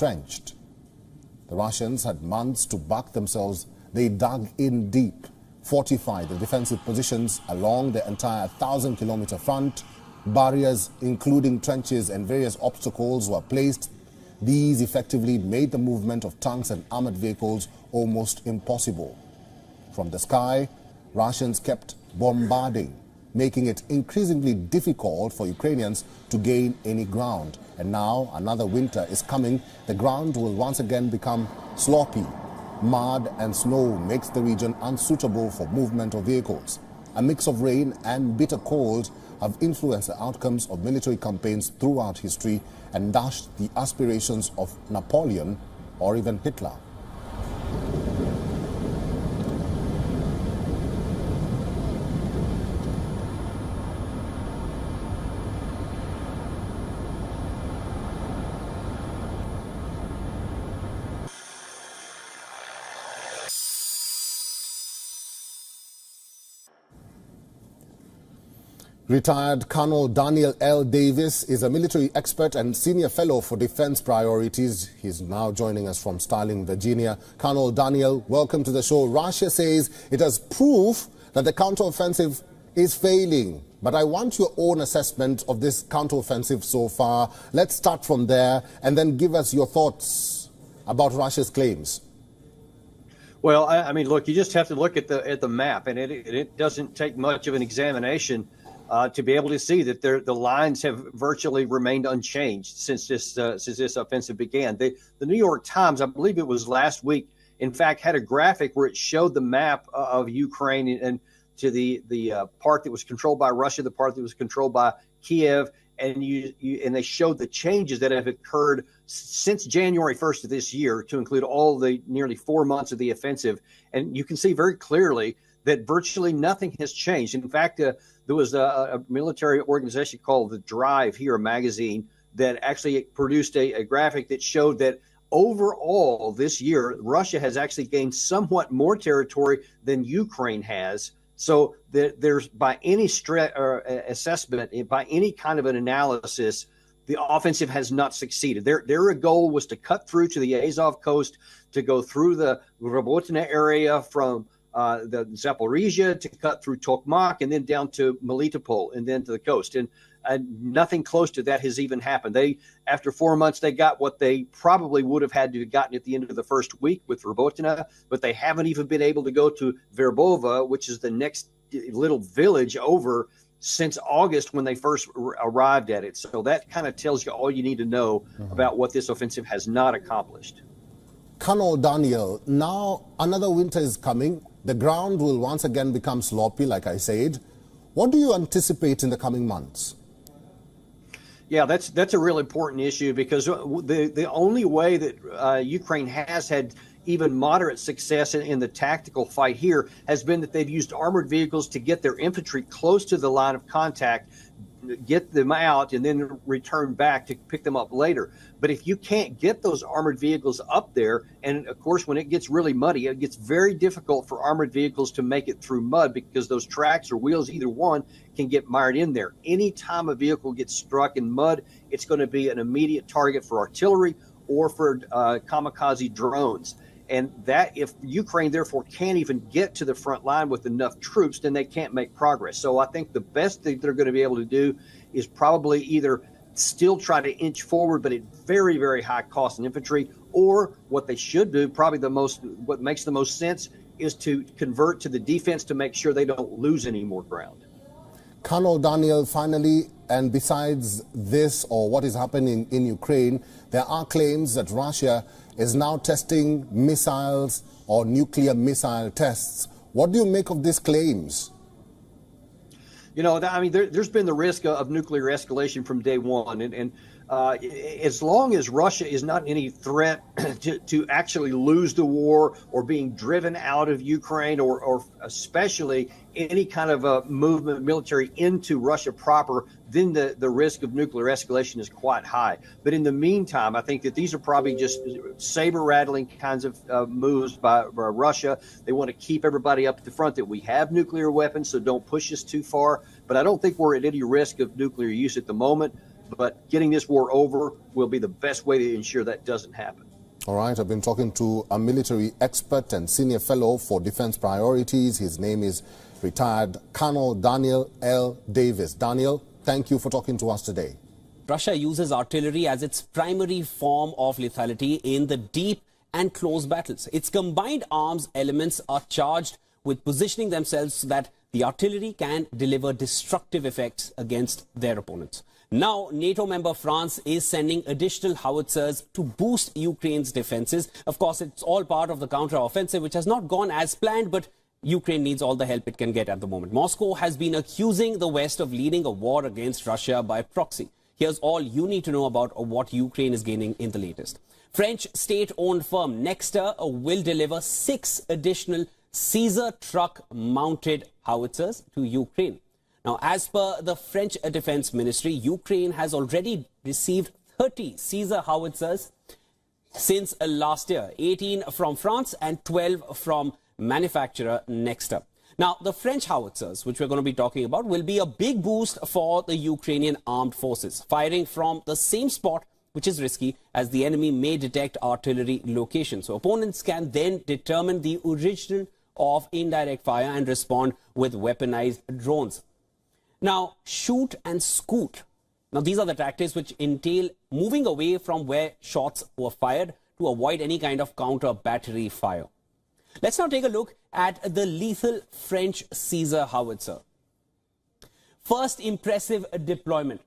entrenched. The Russians had months to back themselves. They dug in deep, fortified the defensive positions along the entire 1,000-kilometer front. Barriers, including trenches and various obstacles, were placed. These effectively made the movement of tanks and armored vehicles almost impossible. From the sky, Russians kept bombarding, making it increasingly difficult for Ukrainians to gain any ground. And now another winter is coming. The ground will once again become sloppy. Mud and snow makes the region unsuitable for movement of vehicles. A mix of rain and bitter cold have influenced the outcomes of military campaigns throughout history and dashed the aspirations of Napoleon or even Hitler. Retired Colonel Daniel L. Davis is a military expert and senior fellow for defense priorities. He's now joining us from Starling, Virginia. Colonel Daniel, welcome to the show. Russia says it has proof that the counteroffensive is failing. But I want your own assessment of this counteroffensive so far. Let's start from there and then give us your thoughts about Russia's claims. Well, I mean, look, you just have to look at the map, and it doesn't take much of an examination to be able to see that the lines have virtually remained unchanged since this offensive began. The New York Times, I believe it was last week, in fact, had a graphic where it showed the map of Ukraine and to the part that was controlled by Russia, the part that was controlled by Kiev, and and they showed the changes that have occurred since January 1st of this year, to include all the nearly 4 months of the offensive. And you can see very clearly that virtually nothing has changed. In fact, there was a military organization called The Drive here, a magazine, that actually produced a graphic that showed that overall this year, Russia has actually gained somewhat more territory than Ukraine has. So there's, by any assessment, by any kind of an analysis, the offensive has not succeeded. Their goal was to cut through to the Azov coast, to go through the Robotyne area from the Zaporizhia, to cut through Tokmak and then down to Melitopol and then to the coast. And nothing close to that has even happened. After 4 months, they got what they probably would have had to have gotten at the end of the first week with Robotyne, but they haven't even been able to go to Verbova, which is the next little village over, since August when they first arrived at it. So that kind of tells you all you need to know about what this offensive has not accomplished. Colonel Daniel, now another winter is coming. The ground will once again become sloppy, like I said. What do you anticipate in the coming months? Yeah, that's a real important issue, because the only way that Ukraine has had even moderate success in the tactical fight here has been that they've used armored vehicles to get their infantry close to the line of contact, get them out, and then return back to pick them up later. But if you can't get those armored vehicles up there, and of course when it gets really muddy, it gets very difficult for armored vehicles to make it through mud, because those tracks or wheels, either one, can get mired in there. Anytime a vehicle gets struck in mud, it's going to be an immediate target for artillery or for kamikaze drones. And that, if Ukraine therefore can't even get to the front line with enough troops, then they can't make progress. So I think the best thing they're going to be able to do is probably either still try to inch forward, but at very, very high cost in infantry, or what they should do, probably what makes the most sense, is to convert to the defense to make sure they don't lose any more ground. Colonel Daniel, finally, and besides this, or what is happening in Ukraine, there are claims that Russia is now testing missiles or nuclear missile tests. What do you make of these claims? You know, I mean, there's been the risk of nuclear escalation from day one. And as long as Russia is not any threat to actually lose the war, or being driven out of Ukraine, or especially any kind of a movement military into Russia proper, then the risk of nuclear escalation is quite high. But in the meantime, I think that these are probably just saber-rattling kinds of moves by Russia. They want to keep everybody up at the front that we have nuclear weapons, so don't push us too far. But I don't think we're at any risk of nuclear use at the moment. but getting this war over will be the best way to ensure that doesn't happen. All right, I've been talking to a military expert and senior fellow for defense priorities. His name is retired Colonel Daniel L. Davis. Daniel, thank you for talking to us today. Russia uses artillery as its primary form of lethality in the deep and close battles. Its combined arms elements are charged with positioning themselves so that the artillery can deliver destructive effects against their opponents. Now, NATO member France is sending additional howitzers to boost Ukraine's defenses. Of course, it's all part of the counter-offensive, which has not gone as planned, but Ukraine needs all the help it can get at the moment. Moscow has been accusing the West of leading a war against Russia by proxy. Here's all you need to know about what Ukraine is gaining in the latest. French state-owned firm Nexter will deliver 6 additional Caesar truck-mounted howitzers to Ukraine. Now, as per the French Defense Ministry, Ukraine has already received 30 Caesar howitzers since last year, 18 from France and 12 from manufacturer Nexter. Now, the French howitzers, which we're going to be talking about, will be a big boost for the Ukrainian armed forces, firing from the same spot, which is risky, as the enemy may detect artillery location. So opponents can then determine the origin of indirect fire and respond with weaponized drones. Now, shoot and scoot. Now, these are the tactics which entail moving away from where shots were fired to avoid any kind of counter-battery fire. Let's now take a look at the lethal French Caesar howitzer. First impressive deployment.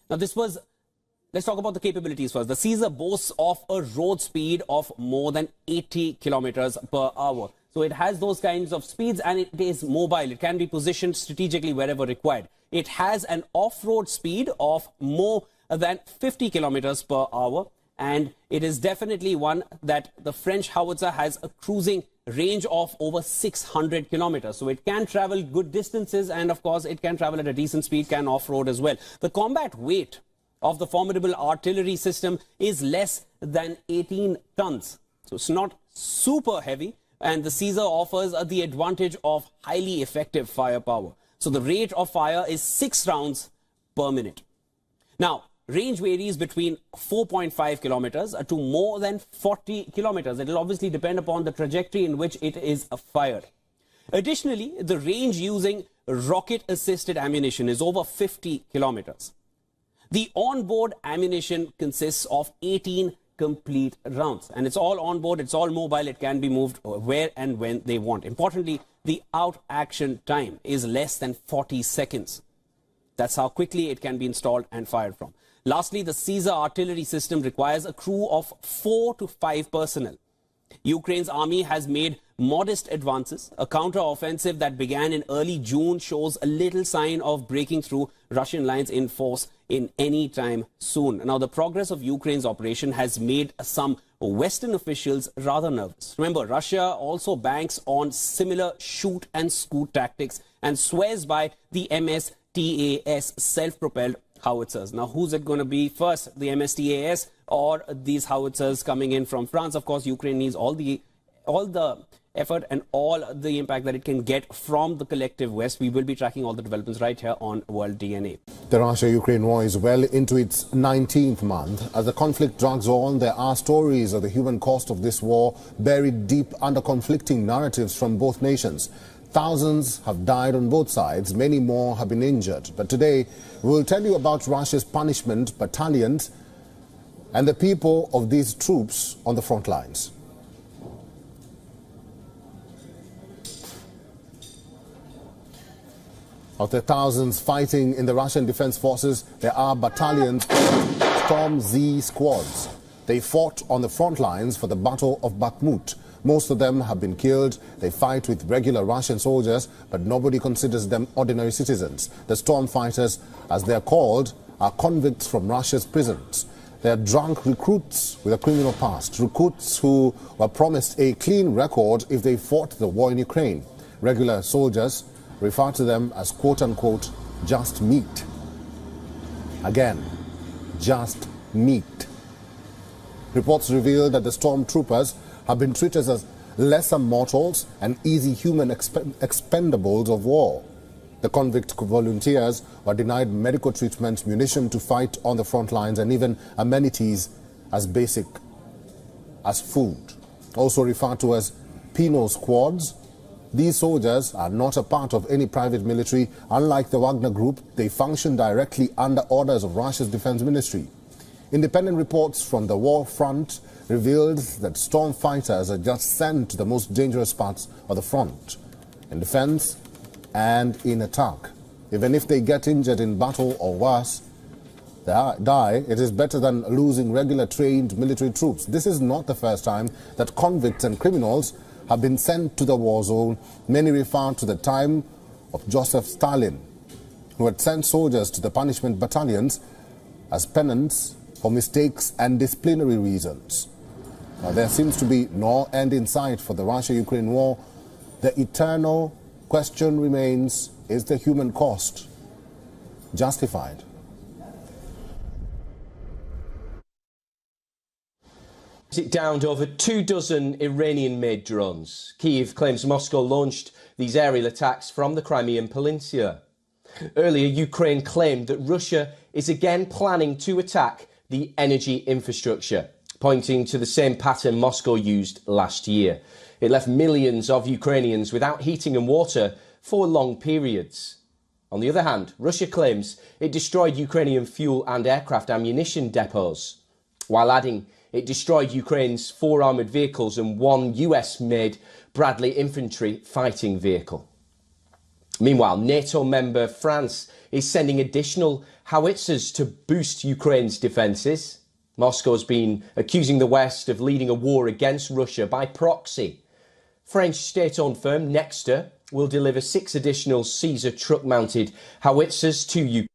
Now, let's talk about the capabilities first. The Caesar boasts of a road speed of more than 80 kilometers per hour. So it has those kinds of speeds and it is mobile. It can be positioned strategically wherever required. It has an off-road speed of more than 50 kilometers per hour. And it is definitely one that the French howitzer has a cruising range of over 600 kilometers. So it can travel good distances and, of course, it can travel at a decent speed, can off-road as well. The combat weight of the formidable artillery system is less than 18 tons. So it's not super heavy. And the Caesar offers the advantage of highly effective firepower. So the rate of fire is 6 rounds per minute. Now, range varies between 4.5 kilometers to more than 40 kilometers. It will obviously depend upon the trajectory in which it is fired. Additionally, the range using rocket-assisted ammunition is over 50 kilometers. The onboard ammunition consists of 18 complete rounds, and it's all on board, it's all mobile, it can be moved where and when they want. Importantly, the out action time is less than 40 seconds. That's how quickly it can be installed and fired from. Lastly, the Caesar artillery system requires a crew of 4 to 5 personnel. Ukraine's army has made modest advances. A counter-offensive that began in early June shows a little sign of breaking through Russian lines in force in any time soon. Now, the progress of Ukraine's operation has made some Western officials rather nervous. Remember, Russia also banks on similar shoot and scoot tactics and swears by the MSTAS self-propelled howitzers. Now, who's it going to be first, the MSTAS or these howitzers coming in from France? Of course, Ukraine needs all the effort and all the impact that it can get from the collective West. We will be tracking all the developments right here on World DNA. The Russia-Ukraine war is well into its 19th month. As the conflict drags on, there are stories of the human cost of this war buried deep under conflicting narratives from both nations. Thousands have died on both sides, many more have been injured. But today, we will tell you about Russia's punishment battalions and the people of these troops on the front lines. Of the thousands fighting in the Russian Defense Forces, there are battalions called Storm Z squads. They fought on the front lines for the Battle of Bakhmut. Most of them have been killed. They fight with regular Russian soldiers, but nobody considers them ordinary citizens. The storm fighters, as they are called, are convicts from Russia's prisons. They are drunk recruits with a criminal past, recruits who were promised a clean record if they fought the war in Ukraine. Regular soldiers refer to them as quote-unquote just meat. Again, just meat. Reports reveal that the stormtroopers have been treated as lesser mortals and easy human expendables of war. The convict volunteers were denied medical treatment, munition to fight on the front lines, and even amenities as basic as food. Also referred to as penal squads, these soldiers are not a part of any private military. Unlike the Wagner Group, they function directly under orders of Russia's defense ministry. Independent reports from the war front revealed that storm fighters are just sent to the most dangerous parts of the front, in defense and in attack. Even if they get injured in battle or worse, they die, it is better than losing regular trained military troops. This is not the first time that convicts and criminals have been sent to the war zone. Many refer to the time of Joseph Stalin, who had sent soldiers to the punishment battalions as penance for mistakes and disciplinary reasons. Now, there seems to be no end in sight for the Russia-Ukraine war. The eternal question remains, is the human cost justified? It downed over 24 Iranian-made drones. Kyiv claims Moscow launched these aerial attacks from the Crimean Peninsula. Earlier, Ukraine claimed that Russia is again planning to attack the energy infrastructure, pointing to the same pattern Moscow used last year. It left millions of Ukrainians without heating and water for long periods. On the other hand, Russia claims it destroyed Ukrainian fuel and aircraft ammunition depots, while adding it destroyed Ukraine's 4 armoured vehicles and 1 US-made Bradley infantry fighting vehicle. Meanwhile, NATO member France is sending additional Howitzers to boost Ukraine's defences. Moscow's been accusing the West of leading a war against Russia by proxy. French state-owned firm Nexter will deliver 6 additional Caesar truck-mounted Howitzers to Ukraine.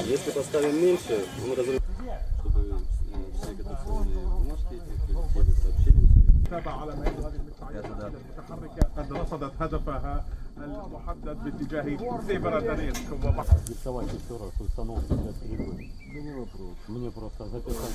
Если поставим меньше, он разрушит, чтобы все агитационные бумажки, сообщения. تابع على ما هذه المدفعيات المتحركة قد رصدت هدفها المحدد باتجاه Северодонецк. Диктовать еще раз установку для стрельбы. Не вопрос. Мне просто записать.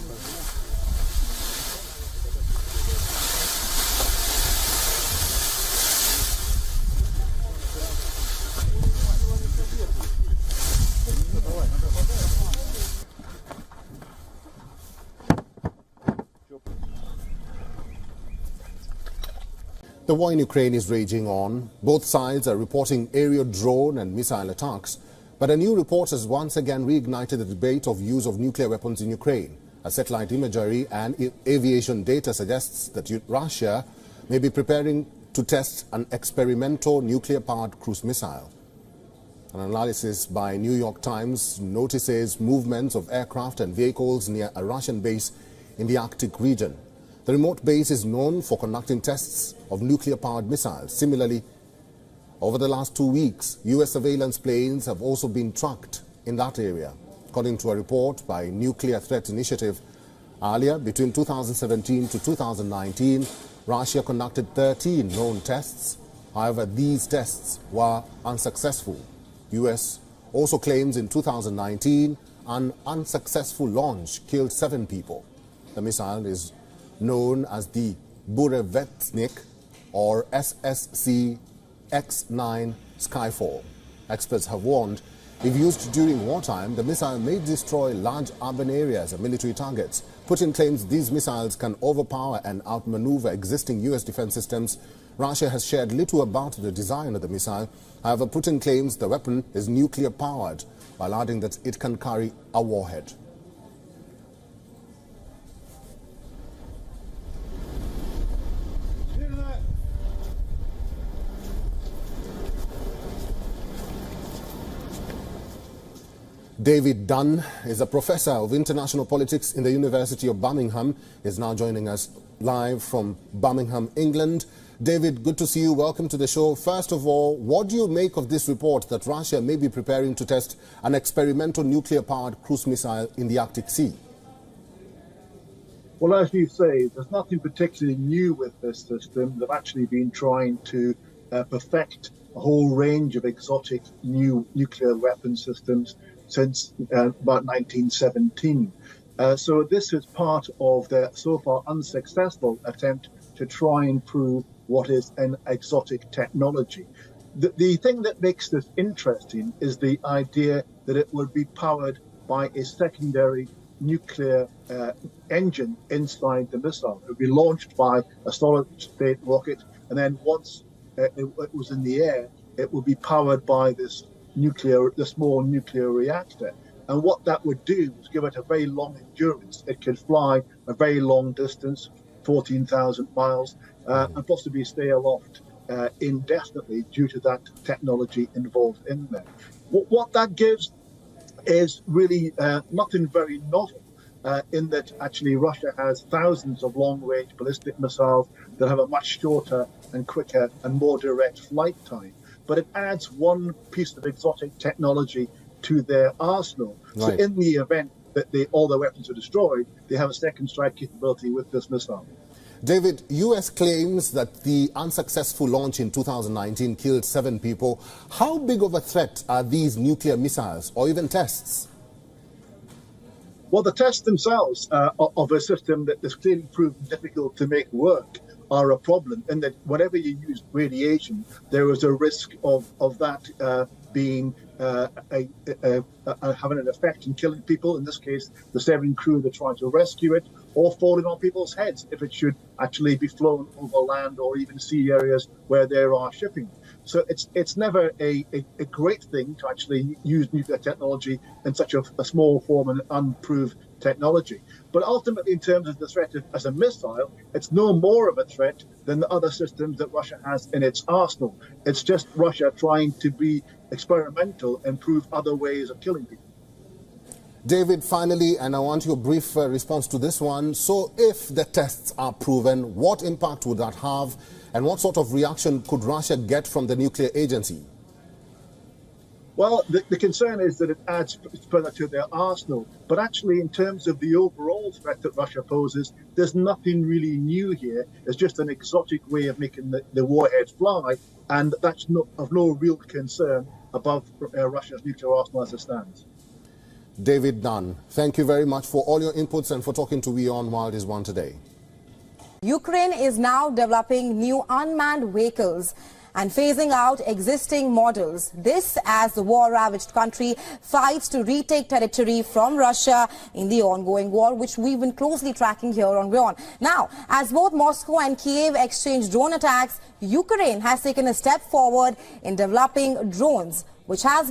The war in Ukraine is raging on. Both sides are reporting aerial drone and missile attacks. But a new report has once again reignited the debate of use of nuclear weapons in Ukraine. As satellite imagery and aviation data suggests that Russia may be preparing to test an experimental nuclear-powered cruise missile. An analysis by New York Times notices movements of aircraft and vehicles near a Russian base in the Arctic region. The remote base is known for conducting tests of nuclear-powered missiles. Similarly, over the last 2 weeks, US surveillance planes have also been tracked in that area. According to a report by Nuclear Threat Initiative, earlier, between 2017 to 2019, Russia conducted 13 known tests. However, these tests were unsuccessful. US also claims in 2019 an unsuccessful launch killed 7 people. The missile is known as the Burevestnik or SSC X-9 Skyfall. Experts have warned if used during wartime, the missile may destroy large urban areas and military targets. Putin claims these missiles can overpower and outmaneuver existing US defense systems. Russia has shared little about the design of the missile. However, Putin claims the weapon is nuclear-powered, while adding that it can carry a warhead. David Dunn is a professor of international politics in the University of Birmingham. He is now joining us live from Birmingham, England. David, good to see you. Welcome to the show. First of all, what do you make of this report that Russia may be preparing to test an experimental nuclear-powered cruise missile in the Arctic Sea? Well, as you say, there's nothing particularly new with this system. They've actually been trying to perfect a whole range of exotic new nuclear weapon systems since about 1917. So this is part of their so far unsuccessful attempt to try and prove what is an exotic technology. The thing that makes this interesting is the idea that it would be powered by a secondary nuclear engine inside the missile. It would be launched by a solid-state rocket, and then once it was in the air, it would be powered by the small nuclear reactor. And what that would do is give it a very long endurance. It could fly a very long distance, 14,000 miles, and possibly stay aloft indefinitely due to that technology involved in there. What that gives is really nothing very novel, in that actually Russia has thousands of long-range ballistic missiles that have a much shorter and quicker and more direct flight time. But it adds one piece of exotic technology to their arsenal. Right. So in the event that all their weapons are destroyed, they have a second strike capability with this missile. David, U.S. claims that the unsuccessful launch in 2019 killed 7 people. How big of a threat are these nuclear missiles, or even tests? Well, the tests themselves of a system that is clearly proven difficult to make work are a problem, in that whenever you use radiation, there is a risk of that being having an effect in killing people. In this case, the 7 crew that tried to rescue it, or falling on people's heads if it should actually be flown over land or even sea areas where there are shipping. So it's never a great thing to actually use nuclear technology in such a small form and unproved technology. But ultimately, in terms of the threat as a missile, it's no more of a threat than the other systems that Russia has in its arsenal. It's just Russia trying to be experimental and prove other ways of killing people. David, finally, and I want your brief response to this one. So if the tests are proven, what impact would that have, and what sort of reaction could Russia get from the nuclear agency? Well, the concern is that it adds further to their arsenal. But actually, in terms of the overall threat that Russia poses, there's nothing really new here. It's just an exotic way of making the warheads fly, and that's of no real concern above Russia's nuclear arsenal as it stands. David Dunn, thank you very much for all your inputs and for talking to WION World is One today. Ukraine is now developing new unmanned vehicles and phasing out existing models. This as the war-ravaged country fights to retake territory from Russia in the ongoing war, which we've been closely tracking here on WION. Now, as both Moscow and Kiev exchange drone attacks, Ukraine has taken a step forward in developing drones, which has